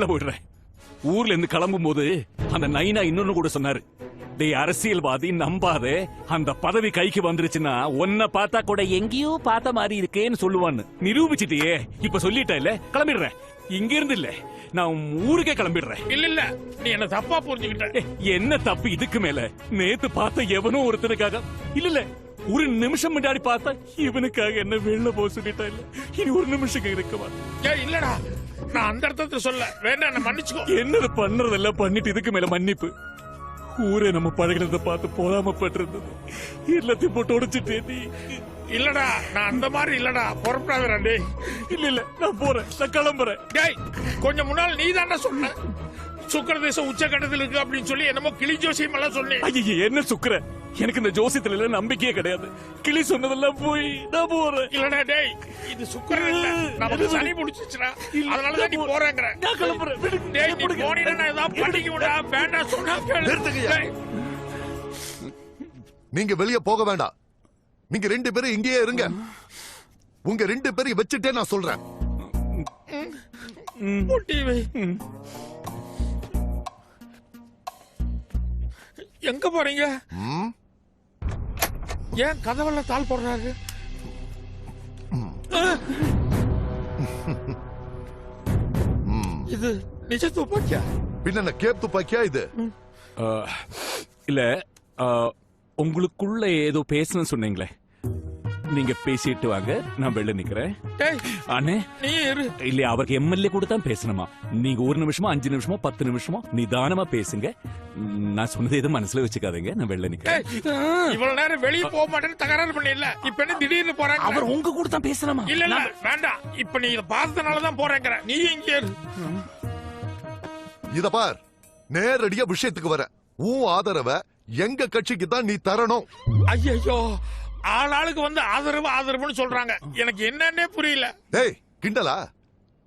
போயிடுறேன். ஊர்ல இருந்து கிளம்பும் போது அந்த நைனா இன்னொன்னு கூட சொன்னாரு. டேய் அரசியல்வாதி நம்பாதே, அந்த பதவி கைக்கு வந்துருச்சுன்னா உன்னை பார்த்தா கூட எங்கேயோ பார்த்த மாதிரி இருக்கேன்னு சொல்லுவான்னு நிரூபிச்சிட்டியே. இப்ப சொல்லிட்ட இல்ல, கிளம்பிடுறேன். இங்க இருந்து இல்ல, நான் ஊருக்கே கிளம்பிடுறேன். இல்ல இல்ல, நீ என்ன தப்பா புரிஞ்சுக்கிட்ட. என்ன தப்பு இதுக்கு மேல? நேத்து பார்த்த எவனோ ஒருத்தனுக்காக இல்ல இல்ல, ஒரு நிமிஷம் முன்னாடி பார்த்தா இவனுக்காக என்ன வெளில போக சொல்லிட்டா இல்ல. இனி ஒரு நிமிஷம் இருக்குமா? இல்லடா, நான் அந்த அர்த்தத்தை சொல்ல வேண்டாம், என்ன மன்னிச்சுக்கோ. என்னது பண்றதெல்லாம் பண்ணிட்டு இதுக்கு மேல மன்னிப்பு? ஊரே நம்ம பழகிறத பார்த்து பொறாமப்பட்டிருந்தது, எல்லாத்தையும் போட்டு உடைச்சிட்டே நீ. இல்லடா, நான் அந்த மாதிரி இல்லடா, பொறுப்பாதடா டேய். இல்ல இல்ல, நான் போறேன், நான் கிளம்புறேன். டேய், கொஞ்சம் முன்னால் நீ தானே சொன்ன சுக்கர தேசம் உச்சகட்டத்தில் இருக்கு அப்படின்னு சொல்லி என்னமோ கிளி ஜோசியம் எல்லாம் சொன்னேன். ஐயே, என்ன சுக்கர? எனக்கு இந்த ஜோசியத்துல எல்லாம் நம்பிக்கையே கிடையாது. கிளி சொன்னதெல்லாம் போய் நான் போறேன். இல்லடா டேய், இது சுக்கரன் இல்ல, நமக்கு சனி முடிச்சிச்சுடா, அதனால தான் நீ போறேங்கற. நான் கிளம்புறேன். டேய், நீ போனீனா நான் ஏதாவது பண்ணிக்குடா. வேண்டாம் சொன்னா கேளு. நீங்க வெளிய போக வேண்டாம். நீங்க ரெண்டு பேரும் இங்கேயே இருங்க. உங்க ரெண்டு பேரையும் வச்சுட்டே நான் சொல்றேன். எங்க போறீங்க? ஏன் கதவெல்லாம் தாள் போடுறாரு? இது நிஜ துப்பாக்கியா? பின்ன கேப் துப்பாக்கியா இது? இல்ல, உங்களுக்குள்ள ஏதோ பேசணும்னு சொன்னீங்களே, நீங்க பேசிட்டு வாங்க, நான் வெளில நிக்கிறேன். அண்ணே நீ இரு. இல்ல, அவருக்கு எம்எல்ஏ கூட தான் பேசணுமா? நீங்க 1 நிமிஷமா 5 நிமிஷமா 10 நிமிஷமா நிதானமா பேசுங்க. நான் சொன்னது எதுவும் மனசுல வச்சுக்காதீங்க, நான் வெளில நிக்கிறேன். இவ்வளவு நேரம் வெளியே போக மாட்டேன்னு தகராறு பண்ணல, இப்ப என்ன திடீர்னு போறாங்க? அவர் உங்க கூட தான் பேசணுமா? இல்ல இல்ல வேண்டாம், இப்ப நீ இத பார்த்தனாலதான் போறேங்கற. நீ இங்க இரு. இத பார், நேரடியா விஷயத்துக்கு வர. உன் ஆதரவை எங்க கட்சிக்கு தான் நீ தரணும். ஐயோ, ஆளாளுக்கு வந்து ஆதரவு ஆதரவுன்னு சொல்றாங்க, எனக்கு என்னன்னே புரியல. டேய் கிண்டலா?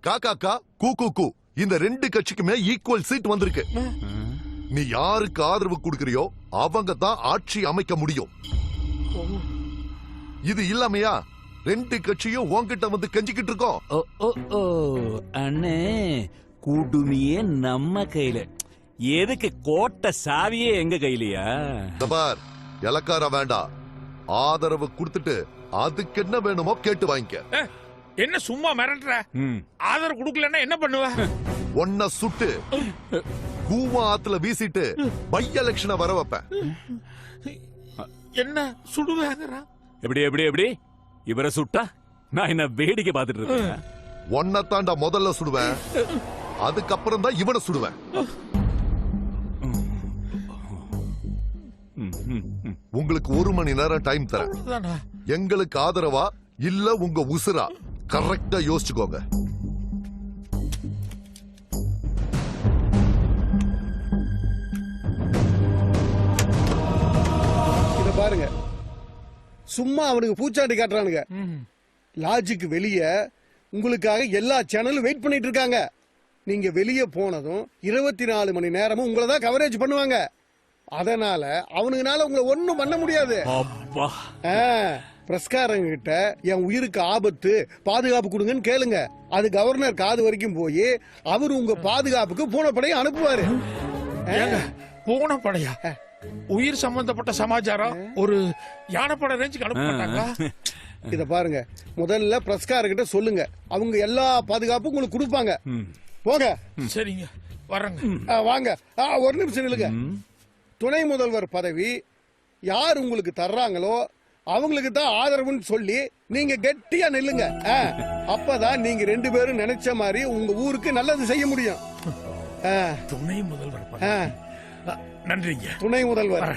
காக்கா கூ கூ கூ, இந்த ரெண்டு கட்சிக்குமே ஈக்குவல் சீட் வந்திருக்கு. நீ யாருக்கு ஆதரவு கொடுக்கறியோ அவங்க தான் ஆட்சி அமைக்க முடியும். இது இல்லாமையா ரெண்டு கட்சியும் உன்கிட்ட வந்து கெஞ்சிக்கிட்டு இருக்கோம். அண்ணே, குடுமியே நம்ம கையில, எதுக்கு கோட்டை சாவியே எங்க கையிலயா? பார், இலக்கார வேண்டாம். ஆதரவு கொடுத்துட்டு அதுக்கு என்ன வேணுமோ கேட்டு வாங்கிக்க. என்ன சும்மா மிரட்டுற? ஆதரவு கொடுக்கலன்னா என்ன பண்ணுவ? ஒன்ன சுட்டு கூவா ஆத்துல வீசிட்டு பை எலெக்ஷனை வர வைப்பேன். என்ன சுடுவேங்கறா? எப்படி எப்படி எப்படி இவரை சுட்டா நான் என்ன வேடிக்கை பார்த்துட்டு இருக்கேன்? ஒன்ன தாண்டா முதல்ல சுடுவேன், அதுக்கப்புறம் தான் இவனை சுடுவேன். உங்களுக்கு 1 மணி நேரம் டைம் தரேன். எங்களுக்கு ஆதரவா இல்ல உங்க உசுரா? கரெக்டா யோசிச்சுக்கோங்க. இத பாருங்க, சும்மா அவனுக்கு பூச்சாண்டி காட்டுறானுங்க. லாஜிக்கு வெளியே உங்களுக்காக எல்லா சேனலும் வெயிட் பண்ணிட்டு இருக்காங்க. நீங்க வெளியே போனதும் 24 மணி நேரமும் உங்களை தான் கவரேஜ் பண்ணுவாங்க. அதனால அவனுங்கனால உங்களை ஒண்ணும் பண்ண முடியாது. பிரஸ்காரங்க கிட்ட என் உயிருக்கு ஆபத்து, பாதுகாப்பு கொடுங்கன்னு கேளுங்க. அது கவர்னர் காது வரைக்கும் போய் அவரு உங்க பாதுகாப்புக்கு பூனைப்படையை அனுப்புவாரு. பூனைப்படையா? உயிர் சம்பந்தப்பட்ட சமாச்சாரம் ஒரு யானைப்படை ரேஞ்சுக்கு அனுப்ப மாட்டாங்களா? இத பாருங்க, முதல்ல பிரஸ்காரங்கிட்ட சொல்லுங்க, அவங்க எல்லா பாதுகாப்பும் உங்களுக்கு கொடுப்பாங்க. போங்க. சரிங்க, வரங்க. வாங்க. 1 நிமிஷம் நில்லுங்க. துணை முதல்வர் பதவி யார் உங்களுக்கு தர்றாங்களோ அவங்களுக்கு தான் ஆதரவுன்னு சொல்லி நீங்க கெட்டியா நில்லுங்க. அப்பதான் நீங்க 2 பேரும் நினைச்ச மாதிரி உங்க ஊருக்கு நல்லது செய்ய முடியும். துணை முதல்வர் நன்றிங்க. துணை முதல்வர்.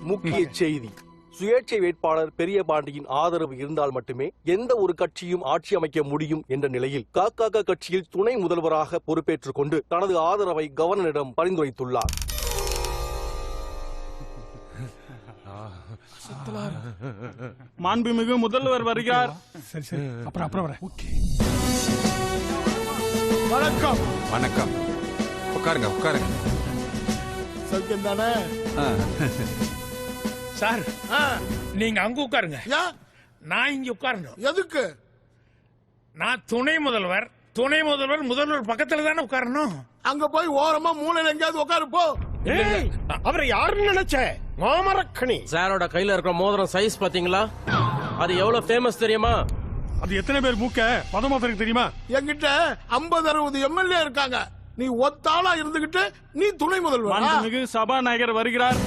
முக்கிய செய்தி: சுயேட்சை வேட்பாளர் பெரிய பாண்டியின் ஆதரவு இருந்தால் மட்டுமே எந்த ஒரு கட்சியும் ஆட்சி அமைக்க முடியும் என்ற நிலையில் காக்காக கட்சியில் துணை முதல்வராக பொறுப்பேற்றுக் கொண்டு தனது ஆதரவை கவர்னரிடம் பரிந்துரைத்துள்ளார். மாண்புமிகு முதல்வர் வருகிறார். சரி சரி, அப்புறம் வர. வணக்கம். வணக்கம். உட்காருங்க உட்காருங்க. சௌக்கியம் தானே சார்? நீங்க அங்க உட்காருங்க, நான் இங்க உட்காரணும். எதுக்கு? நான் துணை முதல்வர், துணை முதல்வர் முதல்வர் பக்கத்துல தானே உட்காரணும். அங்க போய் ஓரமா மூலையில எங்கேயாவது உட்காரு போ. அவரை யாருன்னு நினைச்ச? மாமரக்கணி. சாரோட கையில இருக்கிற மோதிரம் சைஸ் பாத்தீங்களா? அது எவ்வளவு ஃபேமஸ் தெரியுமா? அது எத்தனை பேர் மூக்க பதமாத்திரம் தெரியுமா? என்கிட்ட 50-60 எம்எல்ஏ இருக்காங்க. நீ ஒத்தாளா இருந்துகிட்டு நீ துணை முதல்வர். மாண்புமிகு சபாநாயகர் வருகிறார்.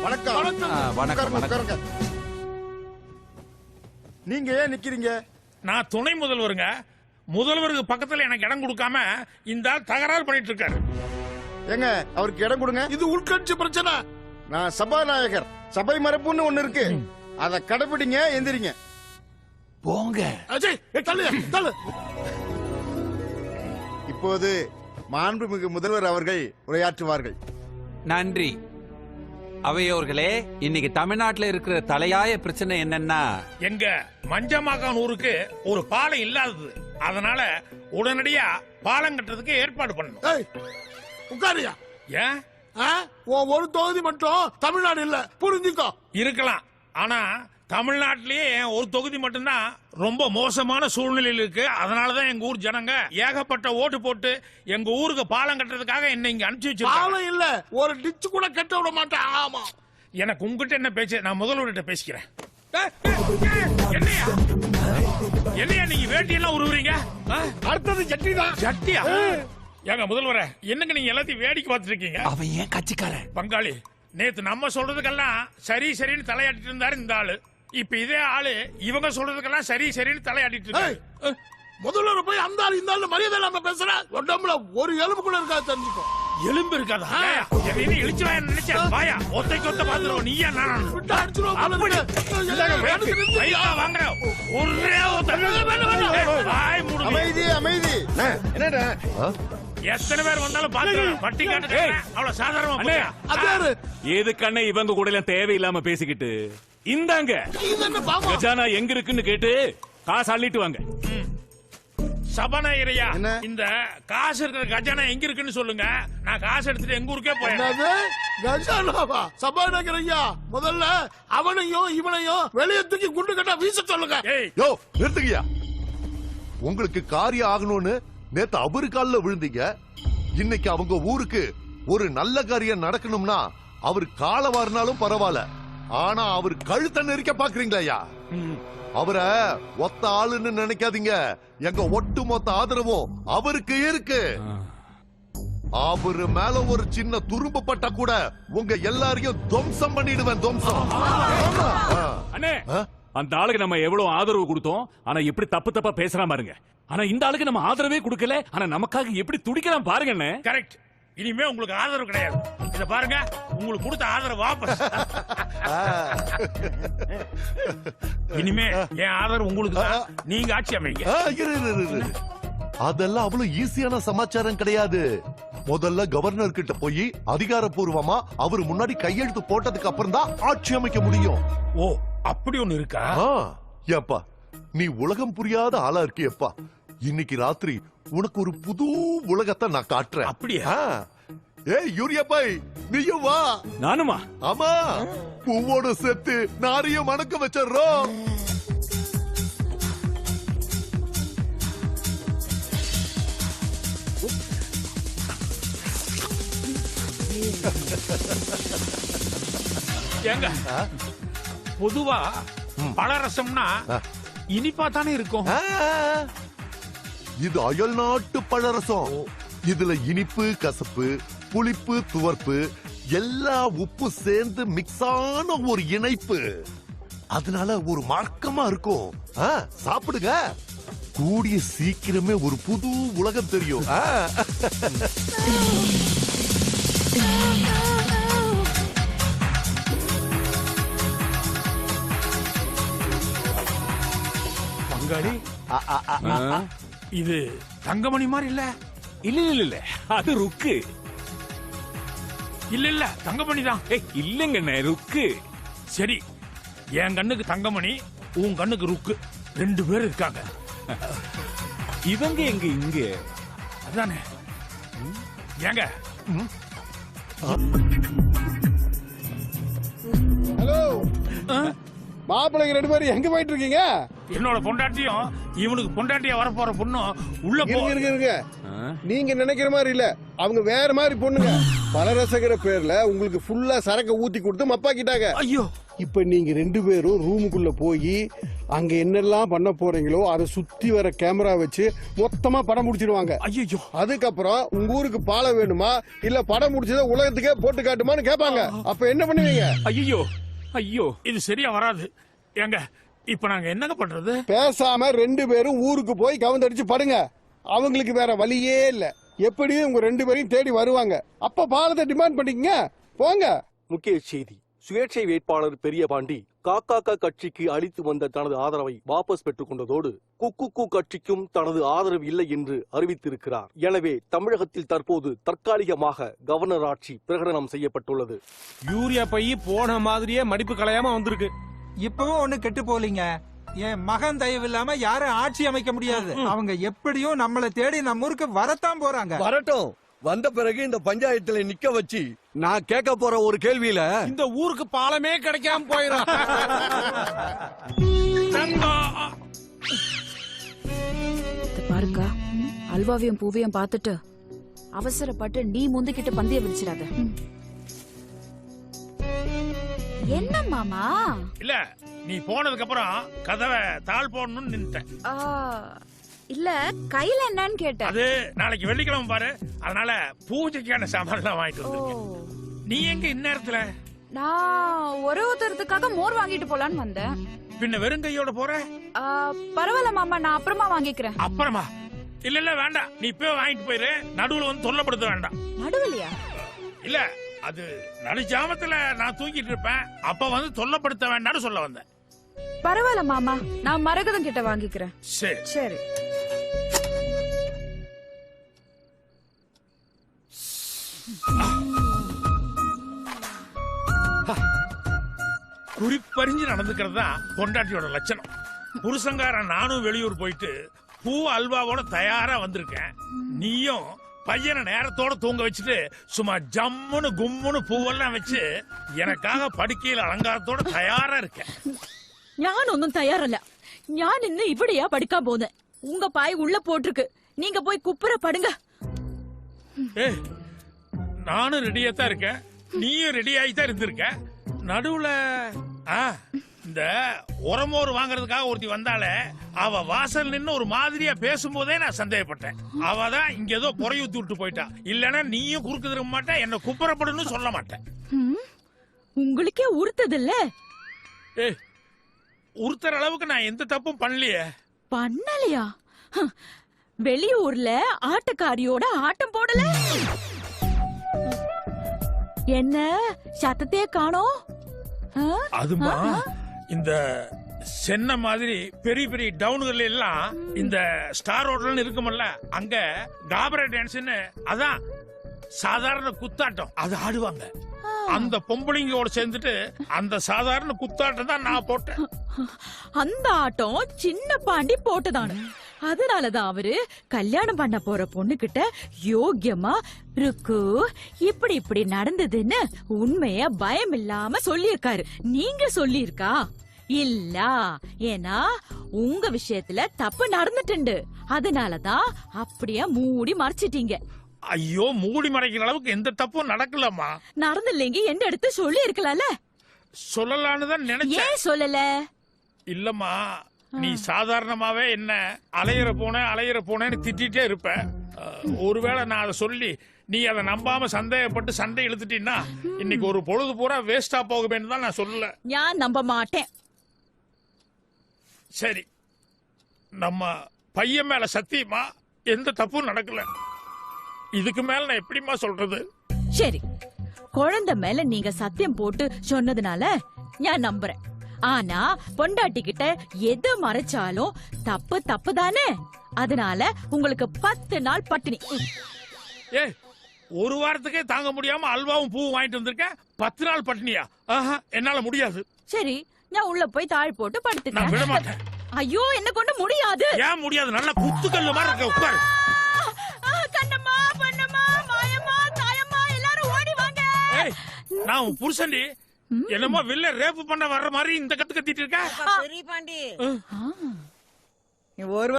வணக்கம். வணக்கம் வணக்கம். நீங்க ஏன் நிக்கிறீங்க? நான் துணை முதல்வருங்க. முதல்வருக்கு பக்கத்துல எனக்கு இடம் கொடுக்காம இந்த ஆள் தகராறு பண்ணிட்டு இருக்காரு. ஏங்க அவருக்கு இடம் கொடுங்க. இது உள்கட்சி பிரச்சனை. நான் சபாநாயகர். சபை மரபுன்னு ஒண்ணு இருக்கு. அத கடைபிடிங்க. எந்திரிங்க. போங்க. அஜய் தள்ளு தள்ளு. இப்போது மாண்புமிகு முதல்வர் அவர்கள் உரையாற்றுவார்கள். நன்றி. அவையோர்களே, இன்னைக்கு தமிழ்நாட்டுல இருக்கிற தலையாய பிரச்சனை என்னன்னா, எங்க மஞ்சமாக்கான் ஊருக்கு ஒரு பாலம் இல்லாதது. அதனால உடனடியா பாலம் கட்டுறதுக்கு ஏற்பாடு பண்ணணும். ஏய் உட்காரியா. ஏன்? ஒரு தொகுதி மட்டும் தமிழ்நாடு இல்ல, புரிஞ்சுக்கோ. இருக்கலாம். ஆனா தமிழ்நாட்டிலேயே ஒரு தொகுதி மட்டும்தான் ரொம்ப மோசமான சூழ்நிலையில் இருக்கு. அதனாலதான் எங்க ஊர் ஜனங்க ஏகப்பட்ட ஓட்டு போட்டு எங்க ஊருக்கு பாலம் கட்டுறதுக்காக என்ன இங்க அனுப்பிச்சு வச்சிருக்காங்க. பாலம் இல்ல, ஒரு டிச்சு கூட கட்ட விட மாட்டேன். ஆமா. எனக்கு உங்ககிட்ட என்ன பேச்சு? நான் முதல்வர்கிட்ட பேசிக்கிறேன். என்னையா என்னையா நீங்க வேட்டியெல்லாம் உருவுறீங்க? அடுத்தது ஜட்டி தான். ஜட்டியா? ஏங்க முதல்வரே, என்னங்க நீங்க எல்லாத்தையும் வேடிக்கை பார்த்துட்டு இருக்கீங்க? அவன் ஏன் கட்சிக்காரன்? பங்காளி, நேத்து நம்ம சொல்றதுக்கெல்லாம் சரி சரின்னு தலையாட்டிட்டு இருந்தாரு இந்த ஆளு. இப்ப இதே ஆளு இவங்க சொல்றதுக்கெல்லாம் சரி சரின்னு தலையாட்டிட்டு இருக்காரு. முதல்வர் போய் அந்த ஆள் இந்த ஆள் மரியாதை இல்லாம பேசுற. உடம்புல ஒரு எலும்பு கூட இருக்காது, தெரிஞ்சுக்கோ. எலும்பு இருக்காதா? என்ன இழிச்சு வாய நினைச்சா வாயா ஒத்தைக்கு ஒத்த பாத்துருவோம். நீயா நான் விட்டு அடிச்சிருவோம். வாங்குற ஒரே வாய் மூடு. அமைதி அமைதி. என்னடா எத்தனை பேர் வந்தாலும் பாத்துக்கலாம். பட்டி காட்டு அவ்வளவு சாதாரணமா. எதுக்கண்ணே இவங்க கூட எல்லாம் தேவையில்லாம பேசிக்கிட்டு? இந்தாங்க கஜானா எங்க இருக்குன்னு கேட்டு காசு அள்ளிட்டு வாங்க. சபாநாயகரையா, இந்த காசு இருக்கிற கஜானா எங்க இருக்குன்னு சொல்லுங்க. நான் காசு எடுத்துட்டு எங்க ஊருக்கே போயிடுறேன். கஜானாவா? சபாநாயகர் ஐயா, முதல்ல அவனையும் இவனையும் வெளியே தூக்கி குண்டு கட்டா வீச சொல்லுங்க. யோ நிறுத்துங்கயா. உங்களுக்கு காரியம் ஆகணும்னு நேத்து அவரு கால்ல விழுந்தீங்க. இன்னைக்கு அவங்க ஊருக்கு ஒரு நல்ல காரியம் நடக்கணும்னா அவர் கால வாரினாலும் பரவாயில்ல. ஆனா அவர் கழுத்தை நெரிக்க பாக்குறீங்களா? அவரை ஒத்த ஆளுன்னு நினைக்காதீங்க. எங்க ஒட்டு மொத்த ஆதரவும் அவருக்கு இருக்கு. அவரு மேல ஒரு சின்ன துரும்பு பட்டா கூட உங்க எல்லாரையும் துவம்சம் பண்ணிடுவேன். துவம்சம். அண்ணே, அந்த ஆளுக்கு நம்ம எவ்வளவு ஆதரவு கொடுத்தோம். ஆனா எப்படி தப்பு தப்பா பேசுறான் பாருங்க. ஆனா இந்த ஆளுக்கு நம்ம ஆதரவே கொடுக்கல. ஆனா நமக்காக எப்படி துடிக்கலாம் பாருங்க அண்ணே. கரெக்ட். இனிமே உங்களுக்கு ஆதரவு கிடையாது. இத பாருங்க, உங்களுக்கு கொடுத்த ஆதரவு வாபஸ். இனிமே என் ஆதரவு உங்களுக்கு தான். நீங்க ஆட்சி அமைங்க. அதெல்லாம் அவ்வளவு ஈஸியான சமாச்சாரம் கிடையாது. முதல்ல கவர்னர் கிட்ட போய் அதிகாரப்பூர்வமா அவர் முன்னாடி கையெழுத்து போட்டதுக்கு அப்புறம் தான் ஆட்சி அமைக்க முடியும். ஓ, அப்படி ஒண்ணு இருக்கா? ஏப்பா, நீ உலகம் புரியாத ஆளா இருக்கியப்பா. இன்னைக்கு ராத்திரி உனக்கு ஒரு புது உலகத்தை நான் காட்டுறேன். அப்படியா? ஏய் யூரியா பாய், நீயும் வா. நானுமா? ஆமா, பூவோட சேர்த்து நாரையும் மணக்க வச்சிடுறோம். ஏங்க, பொதுவா பழரசம்னா இனிப்பா தானே இருக்கும். இது அயல் நாட்டு பழரசம். இதுல இனிப்பு, கசப்பு, புளிப்பு, துவர்ப்பு எல்லா உப்பு சேர்ந்து மிக்ஸ் ஆன ஒரு இணைப்பு. அதனால ஒரு மார்க்கமா இருக்கும். சாப்பிடுங்க. கூடிய சீக்கிரமே ஒரு புது உலகம் தெரியும். பங்காளி, இது தங்கமணி மாதிரி இல்ல? இல்ல இல்ல இல்ல, அது ருக்கு. இல்ல இல்ல, தங்கமணி தான். இல்லங்கண்ணே, ருக்கு. சரி, என் கண்ணுக்கு தங்கமணி, உன் கண்ணுக்கு ருக்கு. 2 பேர் இருக்காங்க. இவங்க எங்க இங்க? அதானே. ஏங்க, ஹலோ மாப்பிள்ளைங்க 2 பேரும் எங்க போயிட்டு இருக்கீங்க? என்னோட பொண்டாட்டியும் இவனுக்கு பொண்டாட்டியா வரப்போற பொண்ணும் உள்ள போ. இருங்க நீங்க நினைக்கிற மாதிரி இல்ல, அவங்க வேற மாதிரி பொண்ணுங்க. பலரசகர பேர்ல உங்களுக்கு ஃபுல்லா சரக்கு ஊத்தி கொடுத்து மப்பாக்கிட்டாங்க. ஐயோ, இப்ப நீங்க 2 பேரும் ரூமுக்குள்ள போய் அங்க என்னெல்லாம் பண்ண போறீங்களோ அதை சுத்தி வர கேமரா வச்சு மொத்தமா படம் முடிச்சிடுவாங்க. ஐயோ, அதுக்கப்புறம் உங்க ஊருக்கு பாலம் வேணுமா இல்ல படம் முடிச்சதை உலகத்துக்கே போட்டு காட்டுமான்னு கேட்பாங்க. அப்ப என்ன பண்ணுவீங்க? ஐயோ ஐயோ, இது சரியா வராது. ஏங்க, இப்ப நாங்க என்னங்க பண்றது? பேசாம 2 பேரும் ஊருக்கு போய் கவுந்தடிச்சு படுங்க. அவங்களுக்கு வேற வழியே இல்ல. எப்படியும் உங்க 2 பேரையும் தேடி வருவாங்க. அப்ப பாலத்தை டிமாண்ட் பண்ணிக்கங்க, போங்க. முக்கிய செய்தி: சுயேட்சை வேட்பாளர் பெரிய பாண்டி காக்காக்கா கட்சிக்கு அளித்து வந்த தனது ஆதரவை வாபஸ் பெற்றுக் கொண்டதோடு குக்கு கட்சிக்கும் தனது ஆதரவு இல்லை என்று அறிவித்திருக்கிறார். எனவே தமிழகத்தில் தற்போது தற்காலிகமாக கவர்னர் ஆட்சி பிரகடனம் செய்யப்பட்டுள்ளது. யூரியா பை போன மாதிரியே மடிப்பு கலையாம வந்திருக்கு. இப்பவும் ஒண்ணு கெட்டு போலீங்க. என் மகன் தயவு இல்லாம யாரும் ஆட்சி அமைக்க முடியாது. அவங்க எப்படியும் நம்மளை தேடி நம்ம ஊருக்கு வரத்தான் போறாங்க. வரட்டும். வந்த பிறகு இந்த பஞ்சாயத்துல நிக்க வச்சு நான் கேட்க போற ஒரு கேள்வியில இந்த ஊருக்கு பாலமே கிடைக்காம போயிடும். பாருங்க, அல்வாவையும் பூவையும் பார்த்துட்டு அவசரப்பட்டு நீ முந்திக்கிட்டு பந்தய விரிச்சிடாத. என்ன மாமா? இல்ல, நீ போனதுக்கு அப்புறம் கதவை தாழ் போடணும்னு நின்னுட்டேன். இல்ல, கையில என்னன்னு கேட்டேன். அது நாளைக்கு வெள்ளிக்கிழமை பாரு, அதனால பூஜைக்கான சாமான் வாங்கிட்டு வந்திருக்கேன். நீ எங்க இந்நேரத்துல? நான் ஒருத்தருக்காக மோர் வாங்கிட்டு போலான்னு வந்தேன். பின்ன வெறுங்கையோட போற? பரவாயில்ல மாமா, நான் அப்புறமா வாங்கிக்கிறேன். அப்புறமா? இல்ல வேண்டாம், நீ இப்பவே வாங்கிட்டு போயிரு. நடுவுல வந்து தொல்லப்படுத்த வேண்டாம். நடுவுலையா? இல்ல, அது நடுஜாமத்துல நான் தூங்கிட்டு இருப்பேன், அப்ப வந்து தொல்லப்படுத்த வேண்டாம்னு சொல்ல வந்தேன். பரவாயில்ல மாமா, நான் மரகதம் கிட்ட வாங்கிக்கிறேன். சரி சரி. குறிப்பறிஞ்சு நடந்துக்கிறது தான் பொண்டாட்டியோட லட்சணம். புருஷங்காரன் நானும் வெளியூர் போயிட்டு பூ அல்வாவோட தயாரா வந்திருக்கேன். நீயும் பையனை நேரத்தோட தூங்க வச்சுட்டு சும்மா ஜம்முன்னு கும்முன்னு பூவெல்லாம் வச்சு எனக்காக படுக்கையில் அலங்காரத்தோட தயாரா இருக்க. ഞാനൊന്നും തയ്യാറല്ല. ഞാൻ ഇന്ന് ഇവിടെയാ പഠിക്കാൻ പോന്നെ. ഉങ്ക പായ് ഉള്ള പോട്ടിருக்கு. நீங்க போய் குப்புற படுங்க. நானும் ரெடியா தான் இருக்கேன், நீயும் ரெடி ஆகி தான் இருந்திருக்க. நடுவுல இந்த உரமோர் வாங்குறதுக்காக ஒருத்தி வந்தாலே, அவ வாசல் நின்னு ஒரு மாதிரியா பேசும்போதே நான் சந்தேகப்பட்டேன். அவ தான் இங்க ஏதோ புறையூத்தி விட்டு போயிட்டா. இல்லன்னா நீயும் குறுக்கு திரும்ப மாட்டேன், என்ன குப்புறப்படுன்னு சொல்ல மாட்டேன். உங்களுக்கே உறுத்ததில்ல? உறுத்துற அளவுக்கு நான் எந்த தப்பும் பண்ணலையே. பண்ணலையா? வெளியூர்ல ஆட்டக்காரியோட ஆட்டம் போடல? என்ன சத்தத்தையே காணோம்? அதுமா, இந்த சென்ன மாதிரி பெரிய பெரிய டவுன்கள் எல்லாம் இந்த ஸ்டார் ஹோட்டல்னு இருக்குமல்ல, அங்க காபரா டான்ஸ்னு, அதான் சாதாரண குத்தாட்டம் அது ஆடுவாங்க. அந்த பொம்பளைங்களோட சேர்ந்துட்டு அந்த சாதாரண குத்தாட்டம் தான் நான் போட்டேன். அந்த ஆட்டம் சின்ன பாண்டி போட்டதானு. அதனாலதான் அவரு கல்யாணம் பண்ண போற பொண்ணு கிட்ட யோக்கியமா ருக்கு இப்படி இப்படி நடந்ததுன்னு உண்மைய பயம் இல்லாம சொல்லியிருக்காரு. நீங்க சொல்லியிருக்கா இல்ல? ஏன்னா உங்க விஷயத்துல தப்பு நடந்துட்டு, அதனாலதான் அப்படியே மூடி மறைச்சிட்டீங்க. ஐயோ, மூடி மறைக்கிற அளவுக்கு எந்த தப்பும் நடக்கலம்மா. நடந்தில்லைங்க என்ன எடுத்து சொல்லி இருக்கலாம்ல. சொல்லலான்னு தான் நினைச்சேன். ஏன் சொல்லல? இல்லம்மா, நீ சாதாரணமாவே என்ன அலையிற போனேன்னு திட்டிட்டே இருப்ப. ஒருவேளை நான் அதை சொல்லி நீ அதை நம்பாம சந்தேகப்பட்டு சண்டை இழுத்துட்டீன்னா இன்னைக்கு ஒரு பொழுது பூரா வேஸ்டா போகுமேன்னு தான் நான் சொல்லல. நான் நம்ப மாட்டேன். சரி, நம்ம பையன் மேல சத்தியமா எந்த தப்பும் நடக்கல. இதுக்கு மேல நான் எப்படிமா சொல்றது? சரி, குழந்தை மேல நீங்க சத்தியம் போட்டு சொன்னதுனால நான் நம்புறேன். ஆனா பொண்டாட்டி கிட்ட எது மறைச்சாலும் தப்பு தப்பு தானே. அதனால உங்களுக்கு 10 நாள் பட்டினி. ஒரு வாரத்துக்கே தாங்க முடியாம அல்வாவும் பூவும் வாங்கிட்டு வந்திருக்கேன், 10 நாள் பட்டினியா? என்னால முடியாது. சரி, நான் உள்ள போய் தாழ் போட்டு நான் விட படுத்துக்கிறேன். மாட்டேன். ஐயோ, என்ன கொண்டு முடியாது. ஏன் முடியாது? நல்ல குத்துக்கல்லு மாதிரி இருக்க, உட்காரு. கண்ணம்மா, பொன்னம்மா, மாயம்மா, தாயம்மா எல்லாரும் ஓடி வாங்க. நான் உன் புருஷன்டி, என்னமோ வில்ல ரேப் பண்ண வர்ற மாதிரி இந்த கத்து கத்திட்டு இருக்க ஆ. ஒரு